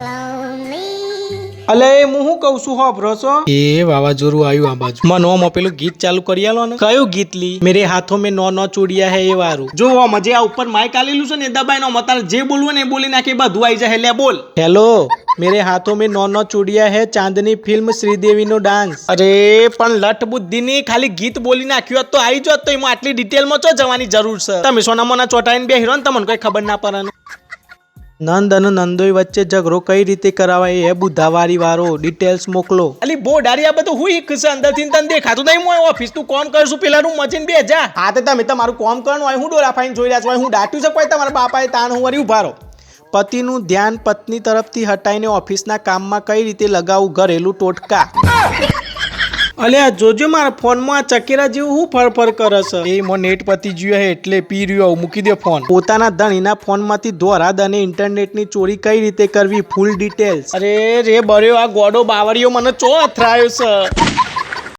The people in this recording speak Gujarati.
અલે હું શું કહું છું હોભરો છો એ વાવાઝોડું આવ્યું આ બાજુ મને ઓમ પેલું ગીત ચાલુ કરી આલો ને કયું ગીત લી મેરે હાથો મેં નો નો ચૂડિયા હે એ વારું જો મજે આ ઉપર માઈક આલેલું છે ને દબાઈ નો મતાર જે બોલવું ને એ બોલી નાખે બધું આવી જાય લે બોલ હેલો મેરે હાથો મેં નો નો ચૂડિયા હે ચાંદની ફિલ્મ શ્રીદેવી નો ડાન્સ અરે પણ લઠ બુદ્ધિ ની ખાલી ગીત બોલી નાખ્યું તો આવી જોત તો એમાં આટલી ડિટેલમાં ચો જવાની જરૂર છે તમે સોનામોના ચોટાઈને બેહીરો ને તમને કોઈ ખબર ના પડે નંદ અને નંદોઈ વચ્ચે ઝઘડો કઈ રીતે કરાવાય એ બુધાવારી વાળો ડિટેલ્સ મોકલો અલી બો ડારિયા બધું હું એક છે અંદરથી તને દેખાતું નહીં મોય ઓફિસ તું કોમ કરશું પેલા રૂમ મચીને બે જા હા તે તમે તમારું કોમ કરવાનું હોય હું ડોરા ફાઈન જોઈ રહ્યા છો હું ડાટ્યું છે કોઈ તમારા બાપાએ તાણ હું વરી ઉભા રહો પતિનું ધ્યાન પત્ની તરફથી હટાઈને ઓફિસના કામમાં કઈ રીતે લગાવું ઘરેલું ટોટકા અલ્યા જોજો મારા ફોનમાં આ ચકેરા જેવું હું ફરફર કરે છે એ મો નેટ પતી ગયો હે એટલે પી રહ્યો મૂકી દે ફોન પોતાના ધણીના ફોનમાંથી ધોરાદ અને ઇન્ટરનેટની ચોરી કઈ રીતે કરવી ફૂલ ડિટેલ્સ અરે રે બર્યો આ ગોડો બાવળિયો મને ચો અથરાયો છે